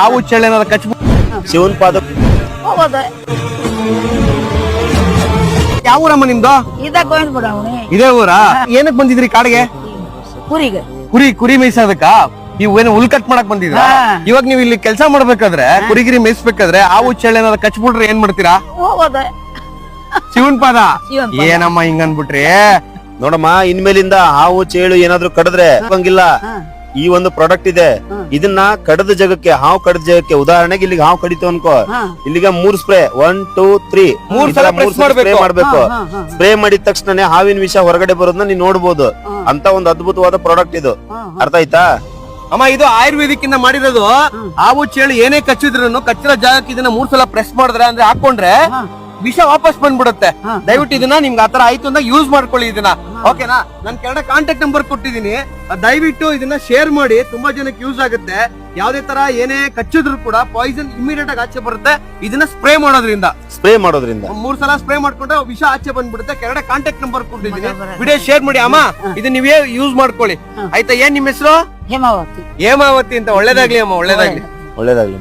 ಹಾವು ಚೇಳು ಏನಾದ್ರು ಕಚ್ಬಿಟ್ಟು ಶಿವನ್ ಪಾದ ಹೋಗೋದ ಯಾವ ಊರಮ್ಮ ನಿಮ್ದು? ಗೋವಿಂದ ಬಿಡವಣಿ ಇದೇ ಊರಾ? ಏನಕ್ ಬಂದಿದ್ರಿ ಕಾಡಿಗೆ? ಕುರಿಗೆ ಕುರಿ ಮೇಯ್ಸೋದಕ್ಕ? ನೀವು ಏನು ಹುಲ್ ಕಟ್ ಮಾಡಕ್ ಬಂದಿದ್ರ? ಇವಾಗ ನೀವು ಇಲ್ಲಿ ಕೆಲಸ ಮಾಡ್ಬೇಕಾದ್ರೆ ಕುರಿಗಿರಿ ಮೇಯಿಸ್ಬೇಕಾದ್ರೆ ಹಾವು ಚೇಳು ಏನಾದ್ರು ಕಚ್ಬಿಟ್ರೆ ಏನ್ ಮಾಡ್ತೀರಾ? ಹೋಗೋದ ಶಿವನ್ ಪಾದ ಶಿವನ್ ಪಾದ. ಏನಮ್ಮ ಹಿಂಗ ಅನ್ಬಿಟ್ರಿ? ನೋಡಮ್ಮ, ಇನ್ಮೇಲಿಂದ ಹಾವು ಚೇಳು ಏನಾದ್ರು ಕಡಿದ್ರೆ ಹೋಗಂಗಿಲ್ಲ. ಈ ಒಂದು ಪ್ರಾಡಕ್ಟ್ ಇದೆ, ಇದನ್ನ ಕಡದ ಜಾಗಕ್ಕೆ, ಹಾವು ಕಡದ ಜಾಗಕ್ಕೆ, ಉದಾಹರಣೆಗೆ ಇಲ್ಲಿಗೆ ಹಾವು ಕಡಿತು ಅನ್ಕೋ, ಇಲ್ಲಿಗೆ 3 ಸ್ಪ್ರೇ 1 2 3 ಮೂರ್ ಸಲ ಸ್ಪ್ರೇ ಮಾಡ್ಬೇಕು. ಸ್ಪ್ರೇ ಮಾಡಿದ ತಕ್ಷಣ ಹಾವಿನ ವಿಷ ಹೊರಗಡೆ ಬರೋದನ್ನ ನೀನ್ ನೋಡ್ಬೋದು. ಅಂತ ಒಂದು ಅದ್ಭುತವಾದ ಪ್ರಾಡಕ್ಟ್ ಇದು. ಅರ್ಥ ಆಯ್ತಾ ಅಮ್ಮ? ಇದು ಆಯುರ್ವೇದಿಕ್ ಇಂದ ಮಾಡಿರೋದು. ಹಾವು ಚೇಳು ಏನೇ ಕಚ್ಚಿದ್ರು ಕಚ್ಚಿರೋ ಜಾಗಕ್ಕೆ ಇದನ್ನ 3 ಸಲ ಪ್ರೆಸ್ ಮಾಡಿದ್ರೆ ಅಂದ್ರೆ ಹಾಕೊಂಡ್ರೆ ವಿಷ ವಾಪಸ್ ಬಂದ್ಬಿಡುತ್ತೆ. ದಯವಿಟ್ಟು ಇದನ್ನ ನಿಮ್ಗೆ ಆತರ ಆಯ್ತು ಅಂದಾಗ ಯೂಸ್ ಮಾಡ್ಕೊಳ್ಳಿ ಇದನ್ನ. ಓಕೆನಾ? ನನ್ ಕೆಳಗಡೆ ಕಾಂಟ್ಯಾಕ್ಟ್ ನಂಬರ್ ಕೊಟ್ಟಿದೀನಿ, ದಯವಿಟ್ಟು ಇದನ್ನ ಶೇರ್ ಮಾಡಿ. ತುಂಬಾ ಜನಕ್ಕೆ ಯೂಸ್ ಆಗುತ್ತೆ. ಯಾವ್ದೇ ತರ ಏನೇ ಕಚ್ಚಿದ್ರು ಕೂಡ ಪಾಯ್ಸನ್ ಇಮಿಡಿಯೇಟ್ ಆಗಿ ಆಚೆ ಬರುತ್ತೆ ಇದನ್ನ ಸ್ಪ್ರೇ ಮಾಡೋದ್ರಿಂದ. 3 ಸಲ ಸ್ಪ್ರೇ ಮಾಡ್ಕೊಂಡ್ರೆ ವಿಷ ಆಚೆ ಬಂದ್ಬಿಡುತ್ತೆ. ಕೆಳಗಡೆ ಕಾಂಟ್ಯಾಕ್ಟ್ ನಂಬರ್ ಕೊಟ್ಟಿದ್ದೀನಿ, ವಿಡಿಯೋ ಶೇರ್ ಮಾಡಿ ಅಮ್ಮ. ಇದನ್ನ ನೀವೇ ಯೂಸ್ ಮಾಡ್ಕೊಳ್ಳಿ ಆಯ್ತಾ? ಏನ್ ನಿಮ್ಮ ಹೆಸರು? ಹೇಮಾವತಿ. ಹೇಮಾವತಿ ಅಂತ. ಒಳ್ಳೇದಾಗ್ಲಿ ಅಮ್ಮ, ಒಳ್ಳೇದಾಗ್ಲಿ. ಒಳ್ಳೇದಾಗ್ಲಿ.